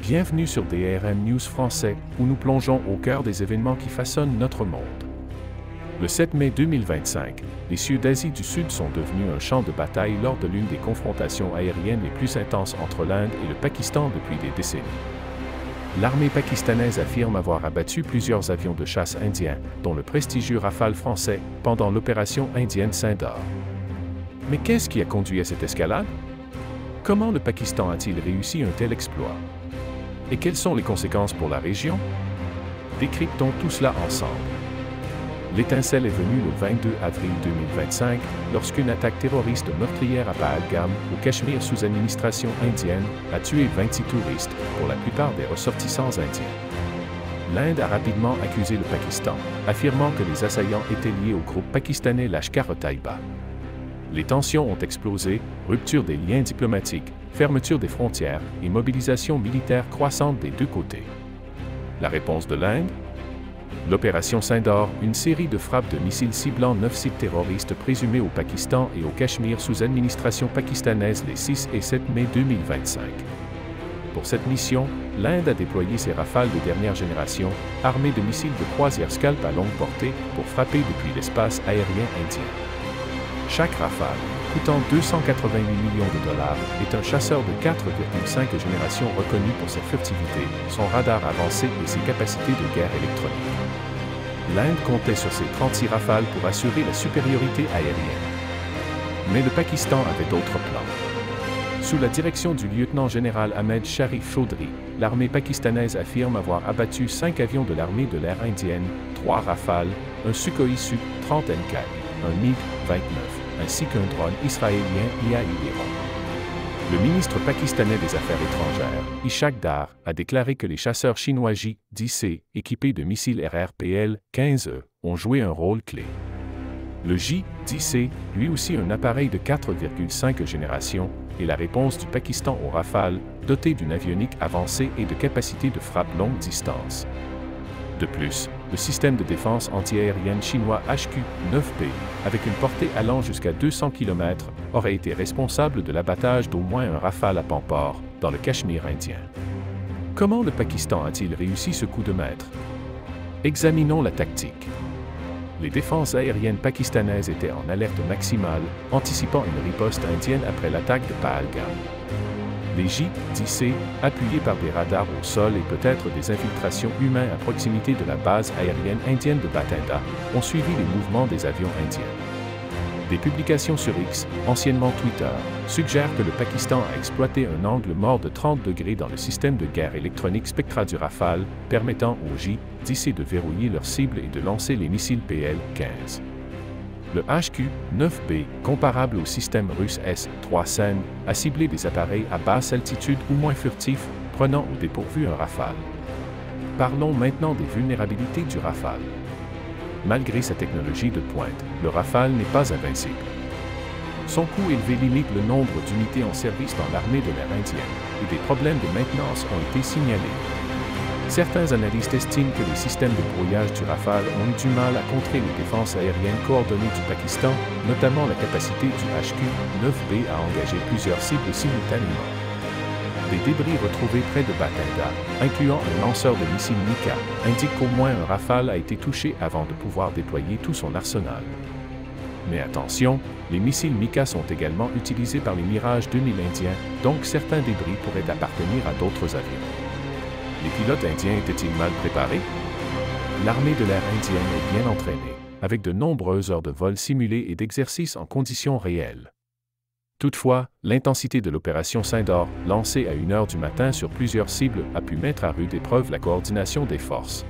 Bienvenue sur DRM News français, où nous plongeons au cœur des événements qui façonnent notre monde. Le 7 mai 2025, les cieux d'Asie du Sud sont devenus un champ de bataille lors de l'une des confrontations aériennes les plus intenses entre l'Inde et le Pakistan depuis des décennies. L'armée pakistanaise affirme avoir abattu plusieurs avions de chasse indiens, dont le prestigieux Rafale français, pendant l'opération indienne Sindor. Mais qu'est-ce qui a conduit à cette escalade? Comment le Pakistan a-t-il réussi un tel exploit? Et quelles sont les conséquences pour la région? Décryptons tout cela ensemble. L'étincelle est venue le 22 avril 2025, lorsqu'une attaque terroriste meurtrière à Pahalgam, au Cachemire sous administration indienne, a tué 26 touristes, pour la plupart des ressortissants indiens. L'Inde a rapidement accusé le Pakistan, affirmant que les assaillants étaient liés au groupe pakistanais Lashkar-e-Taiba. Les tensions ont explosé, rupture des liens diplomatiques, fermeture des frontières et mobilisation militaire croissante des deux côtés. La réponse de l'Inde? L'opération Sindor, une série de frappes de missiles ciblant 9 sites terroristes présumés au Pakistan et au Cachemire sous administration pakistanaise les 6 et 7 mai 2025. Pour cette mission, l'Inde a déployé ses Rafales de dernière génération, armés de missiles de croisière Scalp à longue portée, pour frapper depuis l'espace aérien indien. Chaque Rafale, coûtant 288 millions de dollars, est un chasseur de 4,5 générations reconnu pour sa furtivité, son radar avancé et ses capacités de guerre électronique. L'Inde comptait sur ses 36 Rafales pour assurer la supériorité aérienne. Mais le Pakistan avait d'autres plans. Sous la direction du lieutenant-général Ahmed Sharif Chaudhry, l'armée pakistanaise affirme avoir abattu 5 avions de l'armée de l'air indienne, 3 Rafales, un Sukhoi Su-30 MK, un MiG-29, ainsi qu'un drone israélien IA-Iran. Le ministre pakistanais des Affaires étrangères, Ishaq Dar, a déclaré que les chasseurs chinois J-10C, équipés de missiles RRPL-15E, ont joué un rôle clé. Le J-10C, lui aussi un appareil de 4,5 générations, est la réponse du Pakistan au Rafale, doté d'une avionique avancée et de capacités de frappe longue distance. De plus, le système de défense antiaérienne chinois HQ-9B, avec une portée allant jusqu'à 200 km, aurait été responsable de l'abattage d'au moins un Rafale à Pampore, dans le Cachemire indien. Comment le Pakistan a-t-il réussi ce coup de maître? Examinons la tactique. Les défenses aériennes pakistanaises étaient en alerte maximale, anticipant une riposte indienne après l'attaque de Pahalgam. Les J-10C, appuyés par des radars au sol et peut-être des infiltrations humaines à proximité de la base aérienne indienne de Bathinda, ont suivi les mouvements des avions indiens. Des publications sur X, anciennement Twitter, suggèrent que le Pakistan a exploité un angle mort de 30 degrés dans le système de guerre électronique Spectra du Rafale, permettant aux J-10C de verrouiller leur cible et de lancer les missiles PL-15. Le HQ-9B, comparable au système russe S-300, a ciblé des appareils à basse altitude ou moins furtifs, prenant au dépourvu un Rafale. Parlons maintenant des vulnérabilités du Rafale. Malgré sa technologie de pointe, le Rafale n'est pas invincible. Son coût élevé limite le nombre d'unités en service dans l'armée de l'air indienne, et des problèmes de maintenance ont été signalés. Certains analystes estiment que les systèmes de brouillage du Rafale ont eu du mal à contrer les défenses aériennes coordonnées du Pakistan, notamment la capacité du HQ-9B à engager plusieurs cibles simultanément. Des débris retrouvés près de Bathinda, incluant un lanceur de missiles Mika, indiquent qu'au moins un Rafale a été touché avant de pouvoir déployer tout son arsenal. Mais attention, les missiles Mika sont également utilisés par les Mirage 2000 indiens, donc certains débris pourraient appartenir à d'autres avions. Les pilotes indiens étaient-ils mal préparés? L'armée de l'air indienne est bien entraînée, avec de nombreuses heures de vol simulées et d'exercices en conditions réelles. Toutefois, l'intensité de l'opération Sindor, lancée à 1 heure du matin sur plusieurs cibles, a pu mettre à rude épreuve la coordination des forces.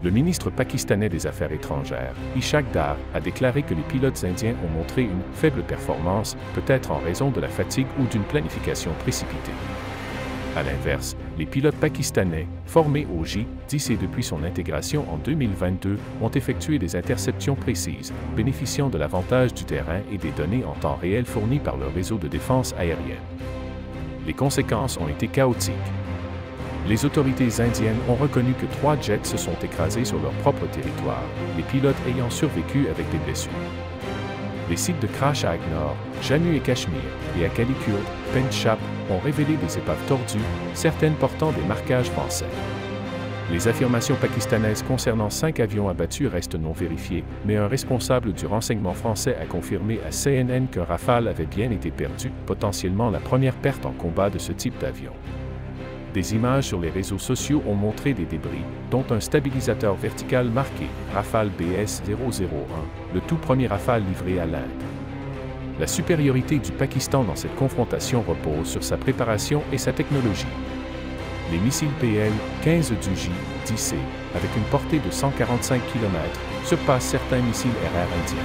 Le ministre pakistanais des Affaires étrangères, Ishaq Dar, a déclaré que les pilotes indiens ont montré une faible performance, peut-être en raison de la fatigue ou d'une planification précipitée. À l'inverse, les pilotes pakistanais, formés au J-10C depuis son intégration en 2022, ont effectué des interceptions précises, bénéficiant de l'avantage du terrain et des données en temps réel fournies par le réseau de défense aérienne. Les conséquences ont été chaotiques. Les autorités indiennes ont reconnu que 3 jets se sont écrasés sur leur propre territoire, les pilotes ayant survécu avec des blessures. Les sites de crash à Agnor, Jammu et Cachemire et à Calicut Penchap ont révélé des épaves tordues, certaines portant des marquages français. Les affirmations pakistanaises concernant 5 avions abattus restent non vérifiées, mais un responsable du renseignement français a confirmé à CNN qu'un Rafale avait bien été perdu, potentiellement la première perte en combat de ce type d'avion. Des images sur les réseaux sociaux ont montré des débris, dont un stabilisateur vertical marqué Rafale BS-001, le tout premier Rafale livré à l'Inde. La supériorité du Pakistan dans cette confrontation repose sur sa préparation et sa technologie. Les missiles PL-15 du J-10C, avec une portée de 145 km, surpassent certains missiles RR indiens.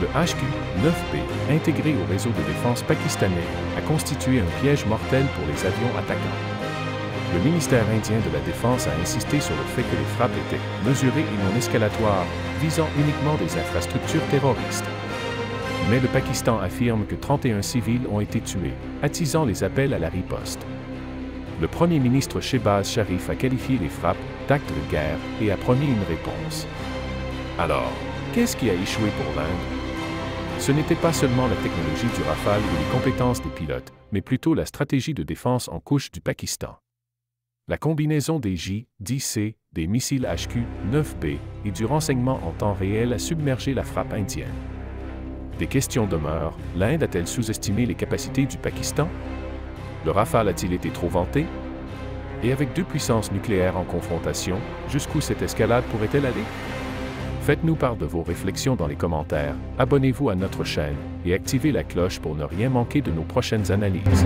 Le HQ-9B, intégré au réseau de défense pakistanais, a constitué un piège mortel pour les avions attaquants. Le ministère indien de la Défense a insisté sur le fait que les frappes étaient mesurées et non escalatoires, visant uniquement des infrastructures terroristes. Mais le Pakistan affirme que 31 civils ont été tués, attisant les appels à la riposte. Le premier ministre Shehbaz Sharif a qualifié les frappes d'actes de guerre et a promis une réponse. Alors, qu'est-ce qui a échoué pour l'Inde? Ce n'était pas seulement la technologie du Rafale ou les compétences des pilotes, mais plutôt la stratégie de défense en couche du Pakistan. La combinaison des J-10C, des missiles HQ-9B et du renseignement en temps réel a submergé la frappe indienne. Des questions demeurent. L'Inde a-t-elle sous-estimé les capacités du Pakistan? Le Rafale a-t-il été trop vanté? Et avec 2 puissances nucléaires en confrontation, jusqu'où cette escalade pourrait-elle aller? Faites-nous part de vos réflexions dans les commentaires, abonnez-vous à notre chaîne et activez la cloche pour ne rien manquer de nos prochaines analyses.